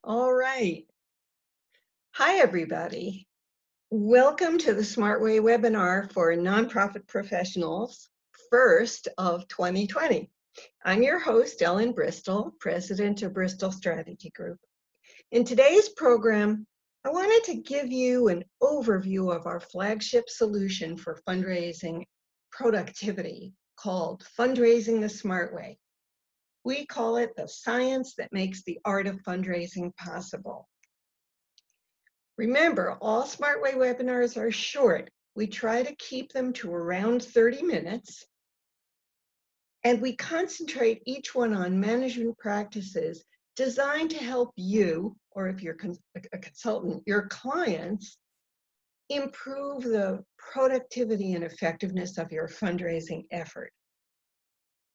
All right. Hi, everybody. Welcome to the SMART Way webinar for nonprofit professionals, first of 2020. I'm your host, Ellen Bristol, president of Bristol Strategy Group. In today's program, I wanted to give you an overview of our flagship solution for fundraising productivity called Fundraising the SMART Way. We call it the science that makes the art of fundraising possible. Remember, all SMART Way webinars are short. We try to keep them to around 30 minutes, and we concentrate each one on management practices designed to help you, or if you're a consultant, your clients, improve the productivity and effectiveness of your fundraising effort.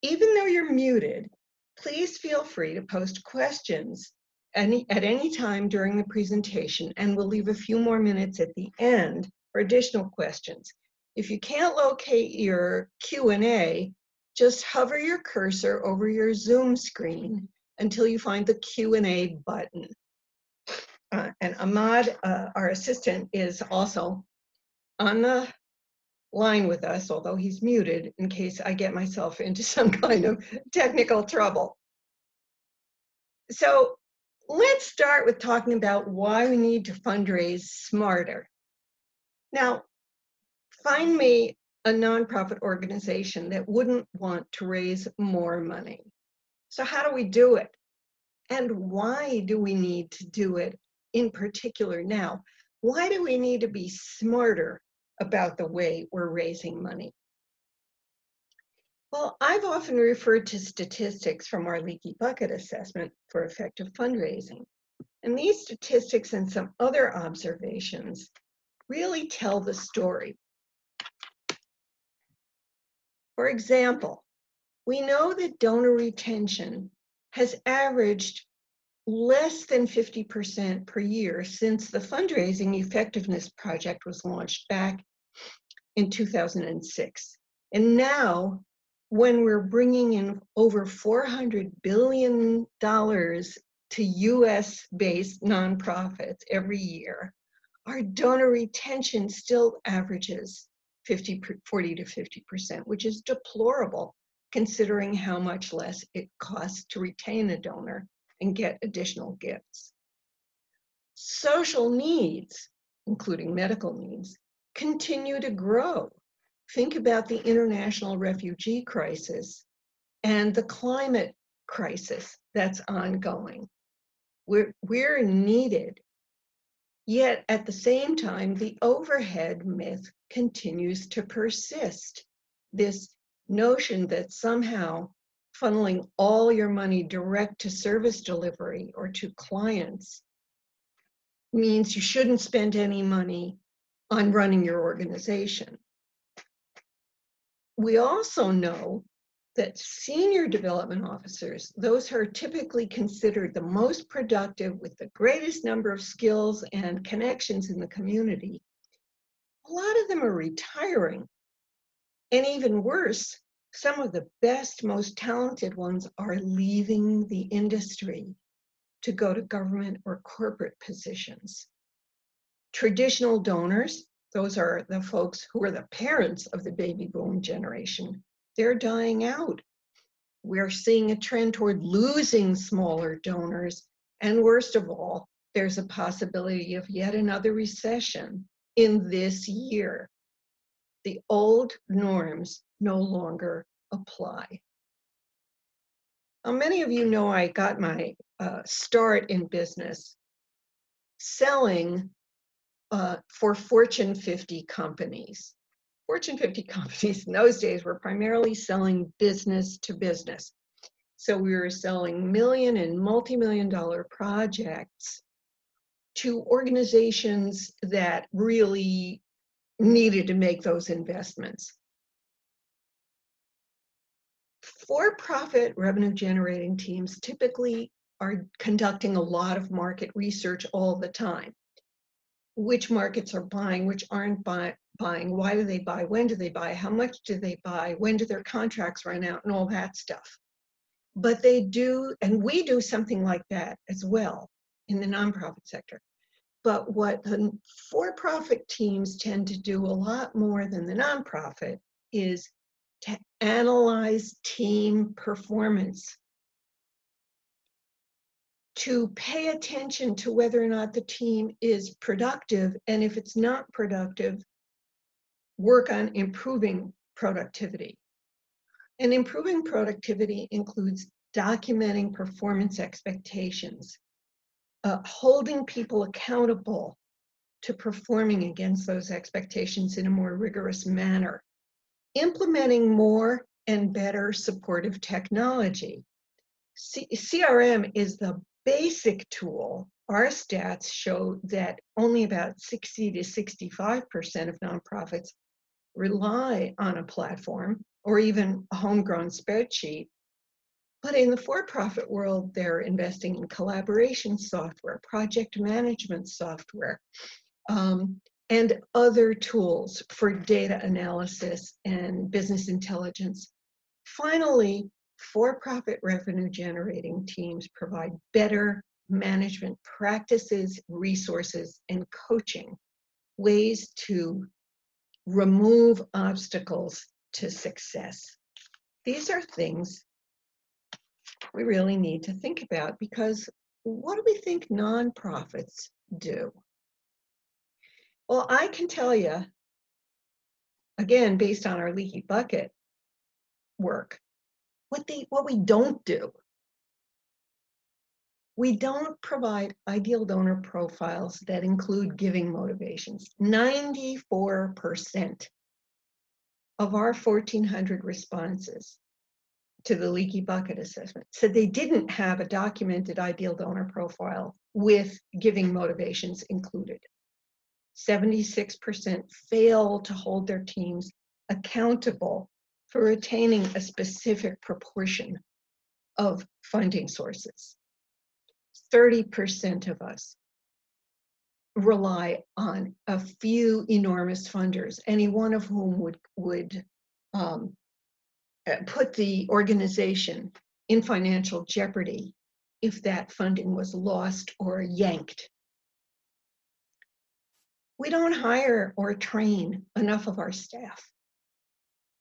Even though you're muted, please feel free to post questions at any time during the presentation, and we'll leave a few more minutes at the end for additional questions. If you can't locate your Q&A, just hover your cursor over your Zoom screen until you find the Q&A button. And Ahmad, our assistant, is also on the line with us, although he's muted, in case I get myself into some kind of technical trouble. So let's start with talking about why we need to fundraise smarter. Now, find me a nonprofit organization that wouldn't want to raise more money. So how do we do it? And why do we need to do it in particular now? Why do we need to be smarter about the way we're raising money? Well, I've often referred to statistics from our leaky bucket assessment for effective fundraising. And these statistics and some other observations really tell the story. For example, we know that donor retention has averaged less than 50% per year since the Fundraising Effectiveness Project was launched back in 2006. And now, when we're bringing in over $400 billion to US-based nonprofits every year, our donor retention still averages 40 to 50%, which is deplorable considering how much less it costs to retain a donor and get additional gifts. Social needs, including medical needs, continue to grow. Think about the international refugee crisis and the climate crisis that's ongoing. We're needed. Yet at the same time, the overhead myth continues to persist. This notion that somehow funneling all your money direct to service delivery or to clients means you shouldn't spend any money on running your organization. We also know that senior development officers, those who are typically considered the most productive with the greatest number of skills and connections in the community, a lot of them are retiring. And even worse, some of the best, most talented ones are leaving the industry to go to government or corporate positions. Traditional donors, those are the folks who are the parents of the baby boom generation, they're dying out. We're seeing a trend toward losing smaller donors. And worst of all, there's a possibility of yet another recession in this year. The old norms no longer apply. Now, many of you know I got my start in business selling for Fortune 50 companies. Fortune 50 companies in those days were primarily selling business to business. So we were selling million and multi-million dollar projects to organizations that really needed to make those investments. For-profit revenue generating teams typically are conducting a lot of market research all the time. Which markets are buying, which aren't buying, why do they buy, when do they buy, how much do they buy, when do their contracts run out, and all that stuff. But they do, and we do something like that as well. in the nonprofit sector. But what the for-profit teams tend to do a lot more than the nonprofit is to analyze team performance, to pay attention to whether or not the team is productive, and if it's not productive, work on improving productivity. And improving productivity includes documenting performance expectations, holding people accountable to performing against those expectations in a more rigorous manner, implementing more and better supportive technology. CRM is the basic tool. Our stats show that only about 60 to 65% of nonprofits rely on a platform or even a homegrown spreadsheet. But in the for-profit world, they're investing in collaboration software, project management software, and other tools for data analysis and business intelligence. Finally, for-profit revenue generating teams provide better management practices, resources, and coaching, ways to remove obstacles to success. These are things we really need to think about, because what do we think nonprofits do? Well, I can tell you, again, based on our leaky bucket work, what we don't do. We don't provide ideal donor profiles that include giving motivations. 94% of our 1,400 responses to the leaky bucket assessment said they didn't have a documented ideal donor profile with giving motivations included. 76% fail to hold their teams accountable for retaining a specific proportion of funding sources. 30% of us rely on a few enormous funders, any one of whom would put the organization in financial jeopardy if that funding was lost or yanked. We don't hire or train enough of our staff.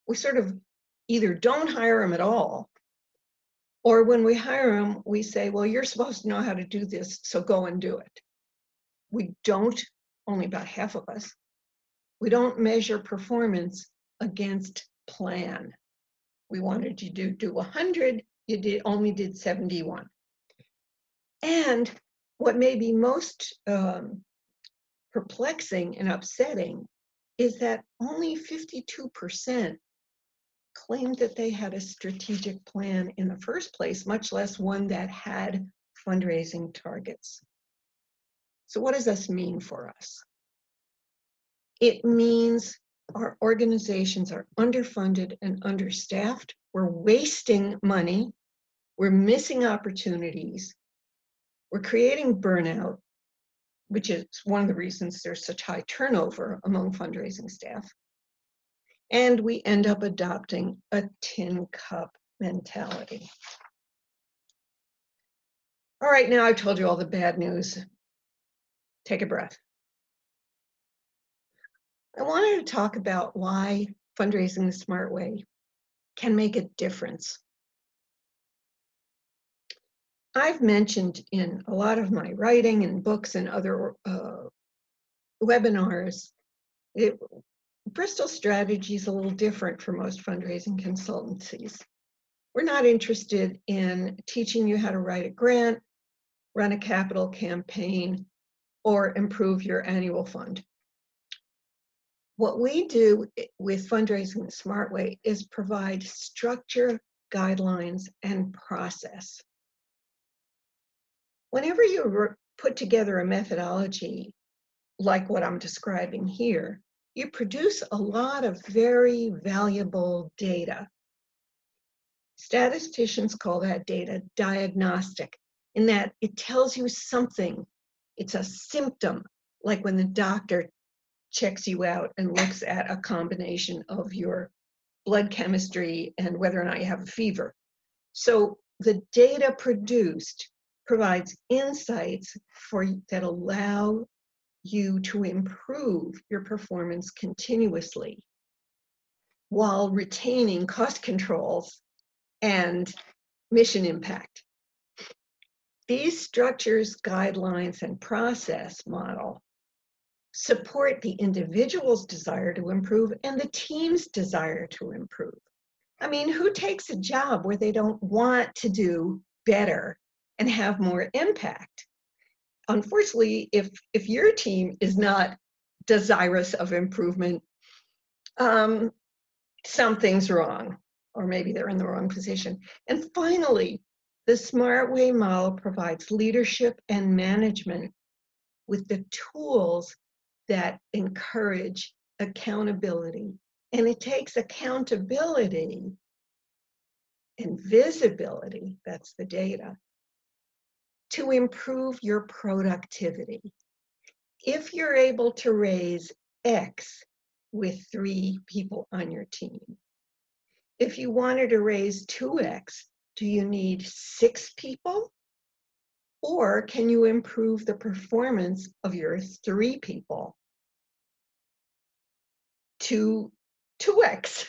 We sort of either don't hire them at all, or when we hire them, we say, well, you're supposed to know how to do this, so go and do it. We don't, only about half of us, we don't measure performance against plan. We wanted you to do 100, you only did 71. And what may be most perplexing and upsetting is that only 52% claimed that they had a strategic plan in the first place, much less one that had fundraising targets. So what does this mean for us? It means our organizations are underfunded and understaffed. We're wasting money. We're missing opportunities. We're creating burnout, which is one of the reasons there's such high turnover among fundraising staff. And we end up adopting a tin cup mentality. All right, now I've told you all the bad news. Take a breath. I wanted to talk about why fundraising the SMART way can make a difference. I've mentioned in a lot of my writing and books and other webinars, Bristol strategy is a little different for most fundraising consultancies. We're not interested in teaching you how to write a grant, run a capital campaign, or improve your annual fund. What we do with Fundraising the SMART Way is provide structure, guidelines, and process. Whenever you put together a methodology like what I'm describing here, you produce a lot of very valuable data. Statisticians call that data diagnostic, in that it tells you something. It's a symptom, like when the doctor checks you out and looks at a combination of your blood chemistry and whether or not you have a fever. So the data produced provides insights that allow you to improve your performance continuously while retaining cost controls and mission impact. These structures, guidelines, and process model support the individual's desire to improve and the team's desire to improve. I mean, who takes a job where they don't want to do better and have more impact? Unfortunately, if your team is not desirous of improvement, something's wrong, or maybe they're in the wrong position. And finally, the SMART Way model provides leadership and management with the tools that encourage accountability. And it takes accountability and visibility, that's the data, to improve your productivity. If you're able to raise X with 3 people on your team, if you wanted to raise 2X, do you need 6 people? Or can you improve the performance of your 3 people to 2X?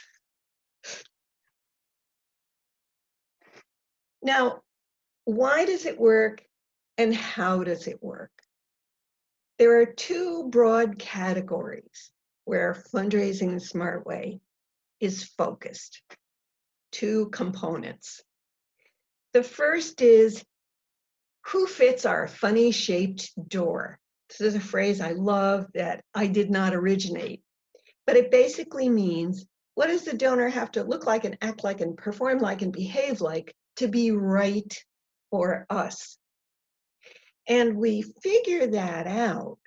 Now, why does it work and how does it work? There are 2 broad categories where fundraising the SMART Way is focused. 2 components. The first is, who fits our funny-shaped door? This is a phrase I love that I did not originate, but it basically means, what does the donor have to look like and act like and perform like and behave like to be right for us? And we figure that out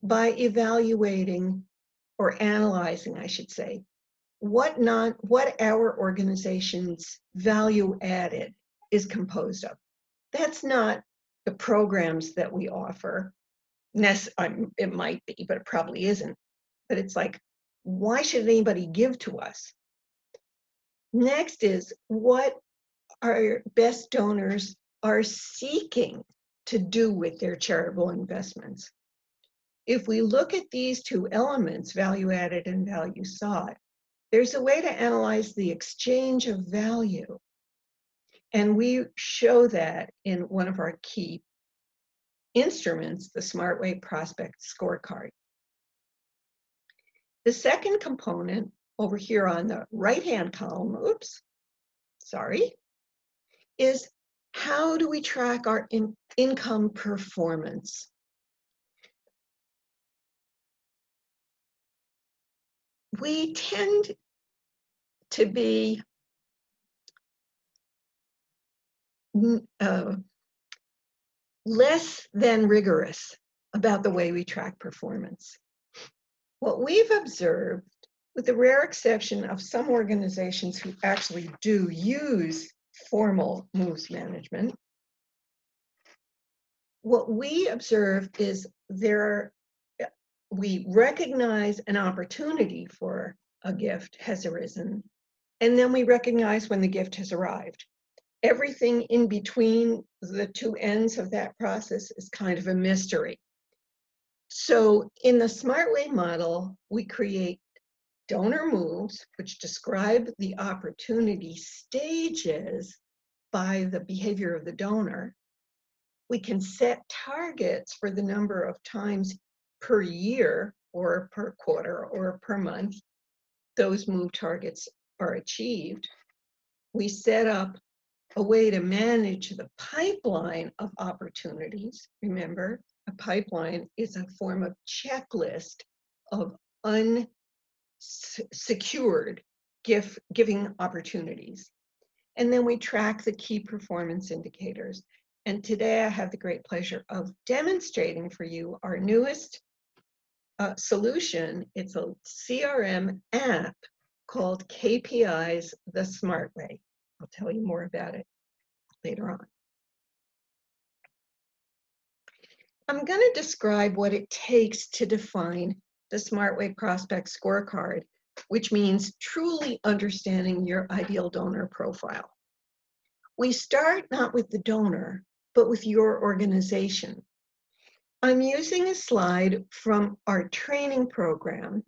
by evaluating, or analyzing, I should say, what our organization's value added is composed of. That's not the programs that we offer. It might be, but it probably isn't. But it's like, why should anybody give to us? Next is what our best donors are seeking to do with their charitable investments. If we look at these 2 elements, value added and value sought, there's a way to analyze the exchange of value. And we show that in one of our key instruments, the SMART Way Prospect Scorecard. The second component over here on the right-hand column, is how do we track our income performance? We tend to be less than rigorous about the way we track performance. What we've observed, with the rare exception of some organizations who actually do use formal moves management, what we observe is we recognize an opportunity for a gift has arisen, and then we recognize when the gift has arrived. Everything in between the 2 ends of that process is kind of a mystery. So in the SMART Way model, we create donor moves, which describe the opportunity stages by the behavior of the donor. We can set targets for the number of times per year or per quarter or per month those move targets are achieved. We set up a way to manage the pipeline of opportunities. Remember, a pipeline is a form of checklist of unsecured giving opportunities. And then we track the key performance indicators. And today I have the great pleasure of demonstrating for you our newest solution. It's a CRM app called KPIs the SMART Way. I'll tell you more about it later on. I'm going to describe what it takes to define the SMART Way Prospect Scorecard, which means truly understanding your ideal donor profile. We start not with the donor, but with your organization. I'm using a slide from our training program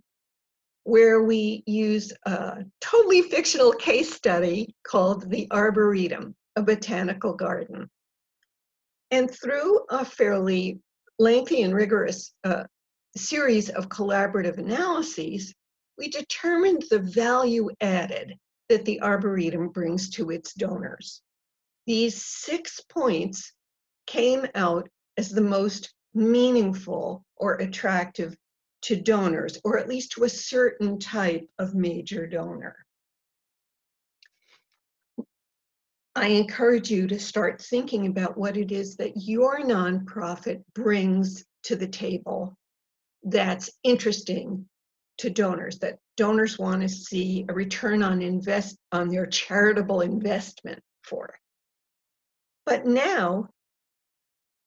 where we use a totally fictional case study called The Arboretum, a botanical garden. And through a fairly lengthy and rigorous series of collaborative analyses, we determined the value added that the Arboretum brings to its donors. These 6 points came out as the most meaningful or attractive to donors, or at least to a certain type of major donor. I encourage you to start thinking about what it is that your nonprofit brings to the table that's interesting to donors, that donors want to see a return on their charitable investment for. But now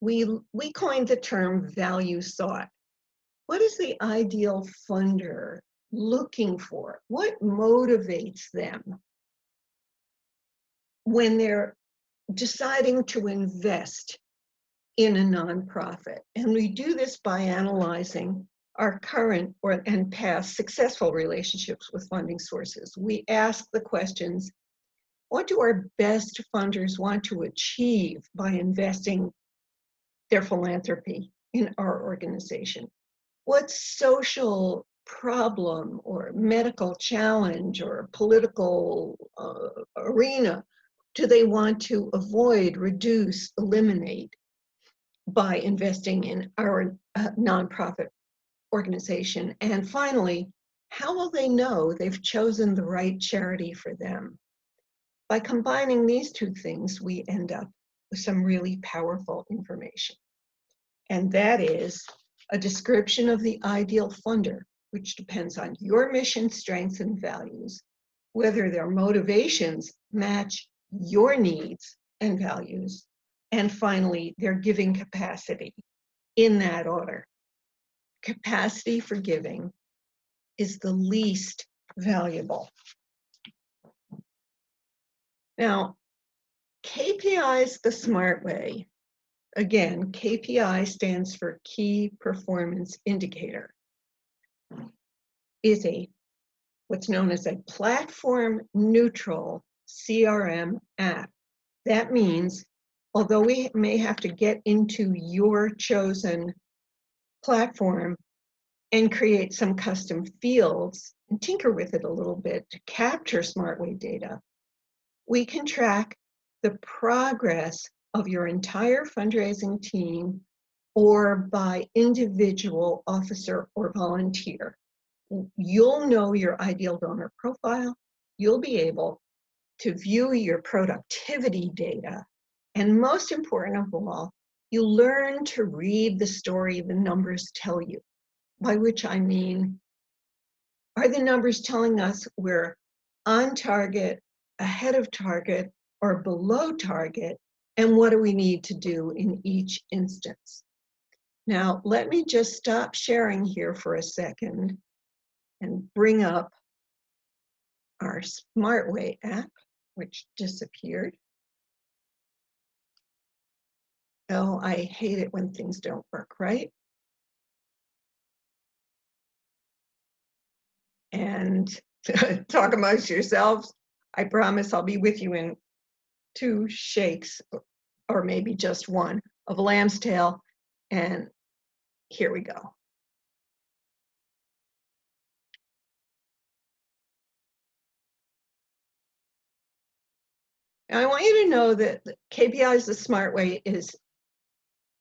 we coined the term value sought. What is the ideal funder looking for? What motivates them when they're deciding to invest in a nonprofit? And we do this by analyzing our current and past successful relationships with funding sources. We ask the questions, what do our best funders want to achieve by investing their philanthropy in our organization? What social problem or medical challenge or political arena do they want to avoid, reduce, eliminate by investing in our nonprofit organization? And finally, how will they know they've chosen the right charity for them? By combining these two things, we end up with some really powerful information. And that is a description of the ideal funder, which depends on your mission, strengths, and values, whether their motivations match your needs and values, and finally, their giving capacity in that order. Capacity for giving is the least valuable. Now, KPIs the SMART way. Again, KPI stands for Key Performance Indicator. Is what's known as a platform neutral CRM app. That means, although we may have to get into your chosen platform and create some custom fields and tinker with it a little bit to capture SMART Way data, we can track the progress of your entire fundraising team or by individual officer or volunteer. You'll know your ideal donor profile. You'll be able to view your productivity data. And most important of all, you learn to read the story the numbers tell you, by which I mean, are the numbers telling us we're on target, ahead of target, or below target? And what do we need to do in each instance? Now, let me just stop sharing here for a second and bring up our SMART Way app, which disappeared. Oh, I hate it when things don't work right. And talk amongst yourselves. I promise I'll be with you in 2 shakes, or maybe just one, of lamb's tail. And here we go. Now, I want you to know that KPIs the SMART Way is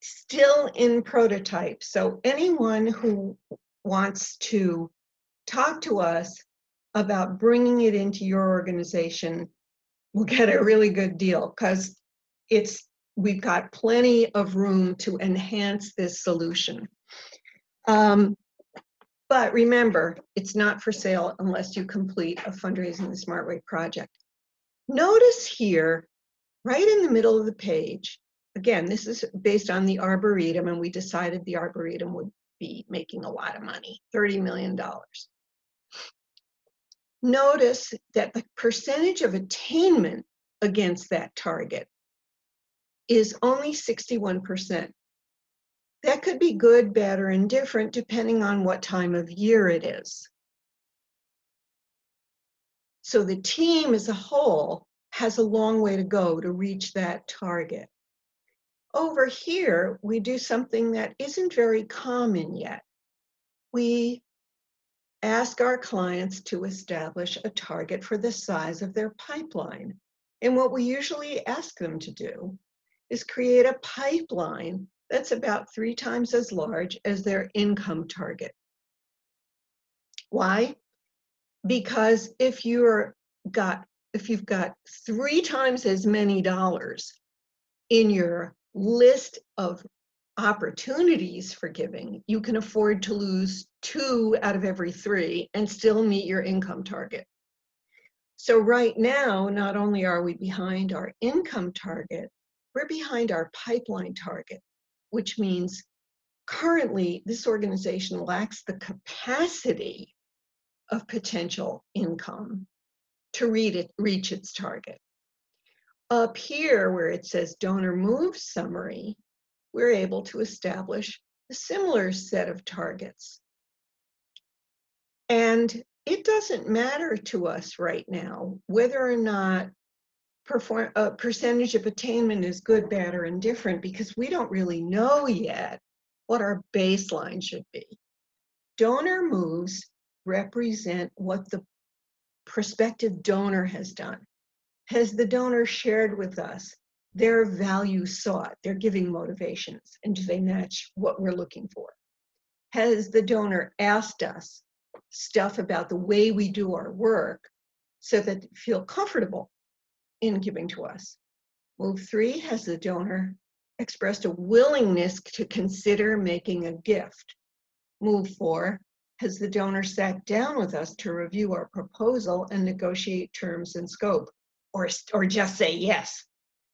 still in prototype. So anyone who wants to talk to us about bringing it into your organization will get a really good deal, because we've got plenty of room to enhance this solution. But remember, it's not for sale unless you complete a Fundraising the SMART Way project. Notice here, right in the middle of the page, again, this is based on the Arboretum, and we decided the Arboretum would be making a lot of money, $30 million. Notice that the percentage of attainment against that target is only 61%. That could be good, bad, or indifferent depending on what time of year it is. So the team as a whole has a long way to go to reach that target. Over here, we do something that isn't very common yet. We ask our clients to establish a target for the size of their pipeline. And what we usually ask them to do is create a pipeline that's about 3 times as large as their income target. Why? Because if you've got 3 times as many dollars in your list of opportunities for giving, you can afford to lose 2 out of every 3 and still meet your income target. So right now, not only are we behind our income target, we're behind our pipeline target, which means currently this organization lacks the capacity of potential income to reach its target. Up here, where it says donor move summary, we're able to establish a similar set of targets. And it doesn't matter to us right now whether or not percentage of attainment is good, bad, or indifferent, because we don't really know yet what our baseline should be. Donor moves represent what the prospective donor has done. Has the donor shared with us their value sought, their giving motivations, and do they match what we're looking for? Has the donor asked us stuff about the way we do our work so that they feel comfortable in giving to us? Move 3, has the donor expressed a willingness to consider making a gift? Move 4, has the donor sat down with us to review our proposal and negotiate terms and scope, or just say yes?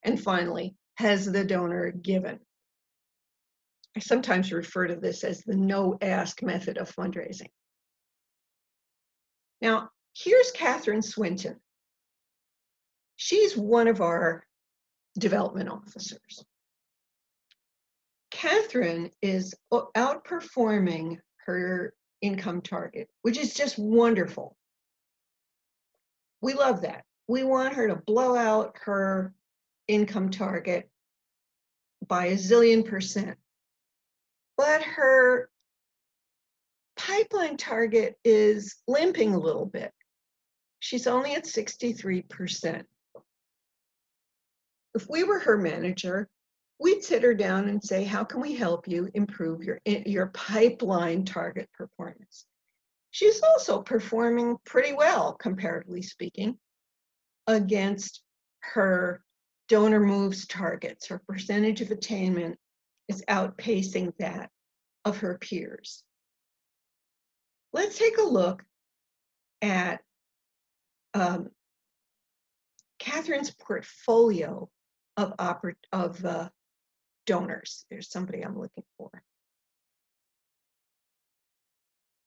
And finally, has the donor given? I sometimes refer to this as the no-ask method of fundraising. Now, here's Katherine Swinton. She's one of our development officers. Katherine is outperforming her income target, which is just wonderful. We love that. We want her to blow out her income target by a zillion %. But her pipeline target is limping a little bit. She's only at 63%. If we were her manager, we'd sit her down and say, how can we help you improve your pipeline target performance? She's also performing pretty well, comparatively speaking, against her donor moves targets. Her percentage of attainment is outpacing that of her peers. Let's take a look at Katherine's portfolio of donors. There's somebody I'm looking for.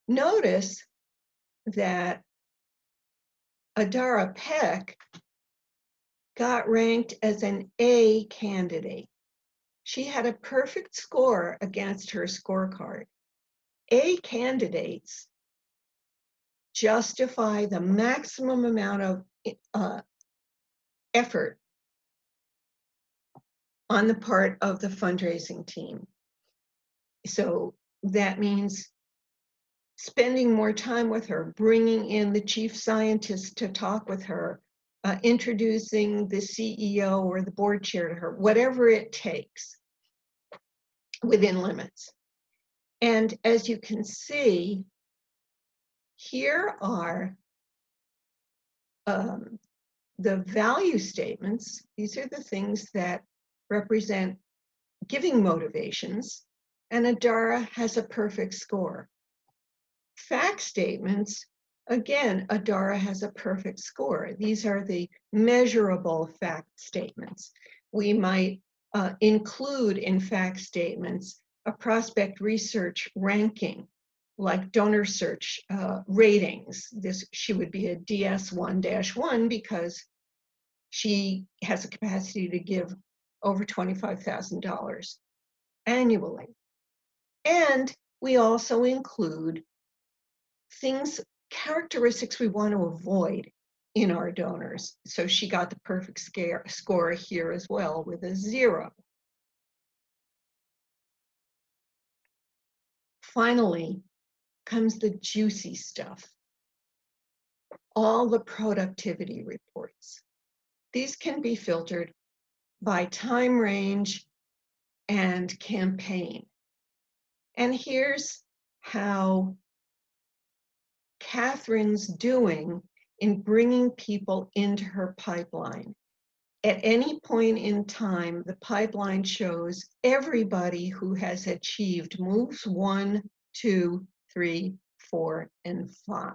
Notice that Adara Peck got ranked as an A candidate. She had a perfect score against her scorecard. A candidates justify the maximum amount of effort on the part of the fundraising team. So that means spending more time with her, bringing in the chief scientist to talk with her, introducing the CEO or the board chair to her, whatever it takes within limits. And as you can see, here are the value statements. These are the things that represent giving motivations, and Adara has a perfect score. Fact statements, again, Adara has a perfect score. These are the measurable fact statements. We might include in fact statements a prospect research ranking, like donor search ratings. She would be a DS1-1 because she has a capacity to give over $25,000 annually. And we also include characteristics we want to avoid in our donors. So she got the perfect score here as well with a 0. Finally comes the juicy stuff. All the productivity reports. These can be filtered by time range and campaign. And here's how Katherine's doing in bringing people into her pipeline. At any point in time, the pipeline shows everybody who has achieved moves 1, 2, 3, 4, and 5.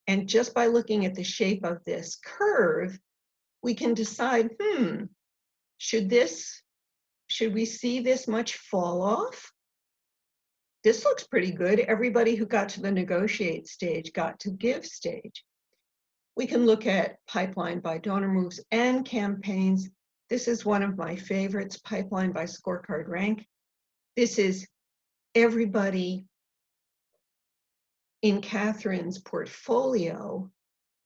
And just by looking at the shape of this curve, we can decide, should we see this much fall off? This looks pretty good. Everybody who got to the negotiate stage got to give stage. We can look at pipeline by donor moves and campaigns. This is one of my favorites, pipeline by scorecard rank. This is everybody in Katherine's portfolio,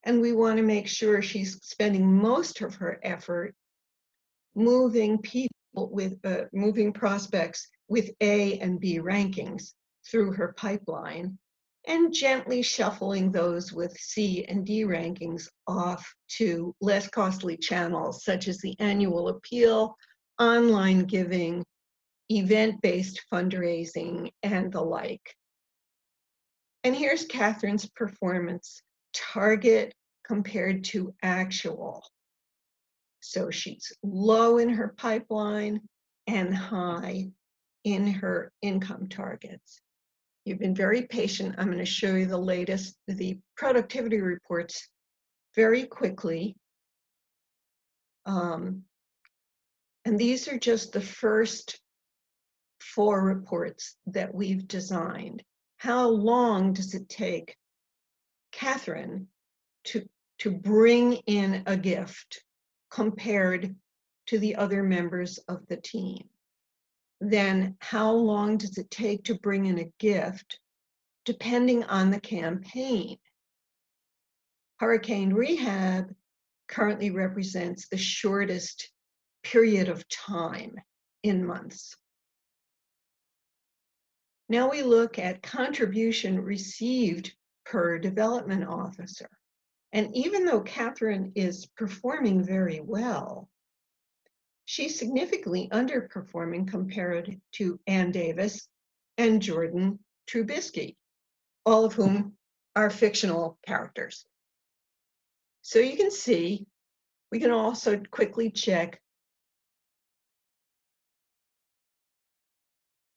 and we want to make sure she's spending most of her effort moving prospects with A and B rankings through her pipeline, and gently shuffling those with C and D rankings off to less costly channels, such as the annual appeal, online giving, event-based fundraising, and the like. And here's Katherine's performance, target compared to actual. So she's low in her pipeline and high in her income targets. You've been very patient. I'm going to show you the productivity reports very quickly. And these are just the first 4 reports that we've designed. How long does it take Katherine to bring in a gift compared to the other members of the team? Then how long does it take to bring in a gift depending on the campaign? Hurricane Rehab currently represents the shortest period of time in months. Now we look at contribution received per development officer. And even though Katherine is performing very well, she's significantly underperforming compared to Ann Davis and Jordan Trubisky, all of whom are fictional characters. So you can see, we can also quickly check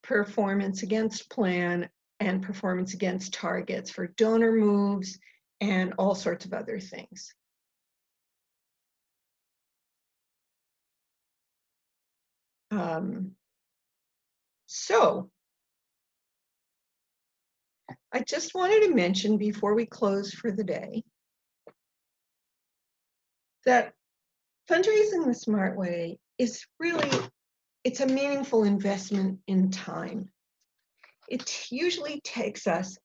performance against plan and performance against targets for donor moves and all sorts of other things. So I just wanted to mention before we close for the day that fundraising the SMART way is really, it's a meaningful investment in time. It usually takes us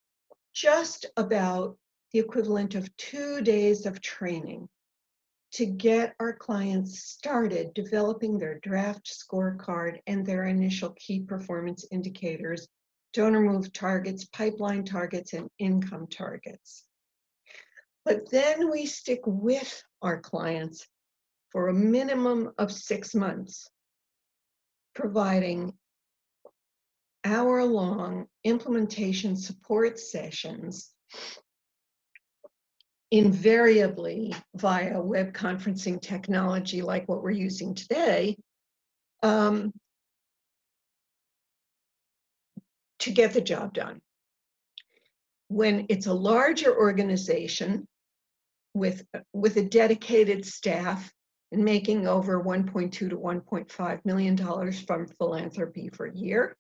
just about the equivalent of 2 days of training to get our clients started developing their draft scorecard and their initial key performance indicators, donor move targets, pipeline targets, and income targets. But then we stick with our clients for a minimum of 6 months, providing hour-long implementation support sessions, invariably via web conferencing technology like what we're using today, to get the job done. When it's a larger organization with a dedicated staff and making over $1.2 to $1.5 million from philanthropy per year,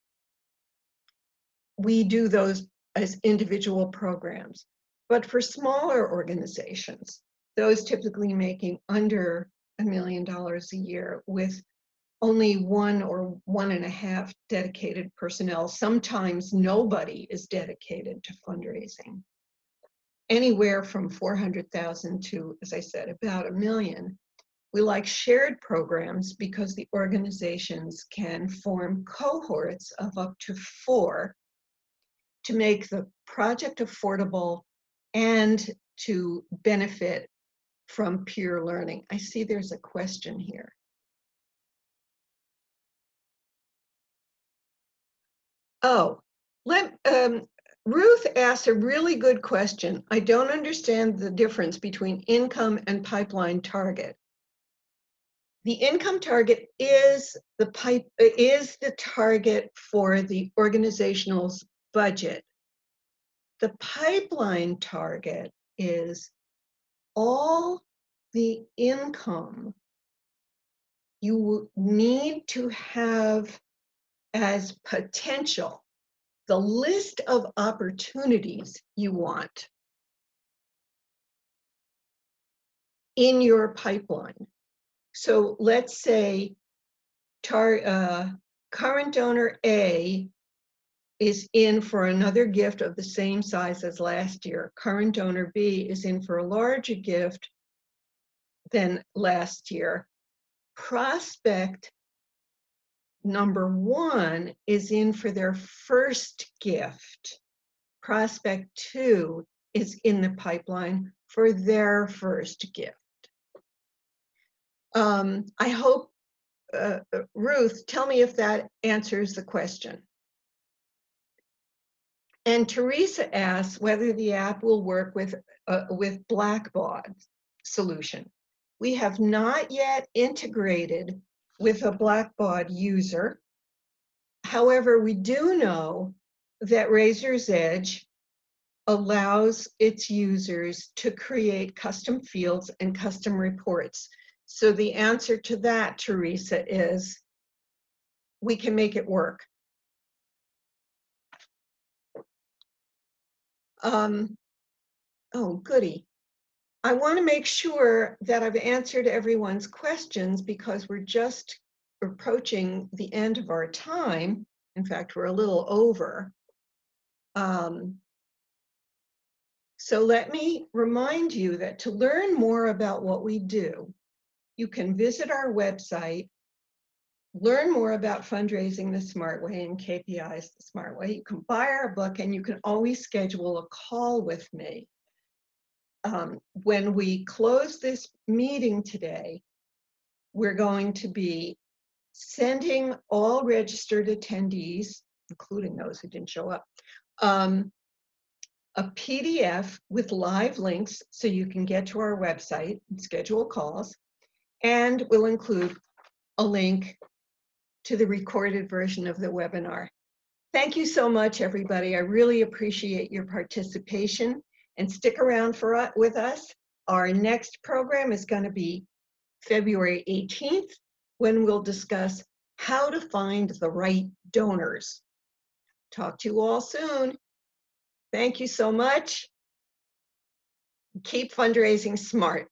we do those as individual programs. But for smaller organizations, those typically making under $1 million a year with only 1 or 1.5 dedicated personnel. Sometimes nobody is dedicated to fundraising. Anywhere from 400,000 to, as I said, about 1 million. We like shared programs because the organizations can form cohorts of up to 4 to make the project affordable and to benefit from peer learning. I see there's a question here. Oh, Ruth asked a really good question. I don't understand the difference between income and pipeline target. The income target is the target for the organizational's budget. The pipeline target is all the income you need to have as potential, the list of opportunities you want in your pipeline. So let's say current donor A is in for another gift of the same size as last year. Current donor B is in for a larger gift than last year. Prospect number 1 is in for their first gift. Prospect 2 is in the pipeline for their first gift. I hope, Ruth, tell me if that answers the question. And Teresa asks whether the app will work with Blackbaud solution. We have not yet integrated with a Blackbaud user. However, we do know that Razor's Edge allows its users to create custom fields and custom reports. So the answer to that, Teresa, is we can make it work. Oh, goody. I want to make sure that I've answered everyone's questions because we're just approaching the end of our time. In fact, we're a little over. So let me remind you that to learn more about what we do, you can visit our website, learn more about Fundraising the SMART Way and KPIs the SMART Way. You can buy our book and you can always schedule a call with me. When we close this meeting today, we're going to be sending all registered attendees, including those who didn't show up, a PDF with live links so you can get to our website and schedule calls, and we'll include a link to the recorded version of the webinar. Thank you so much, everybody. I really appreciate your participation, and stick around with us. Our next program is going to be February 18th, when we'll discuss how to find the right donors. Talk to you all soon. Thank you so much. Keep fundraising smart.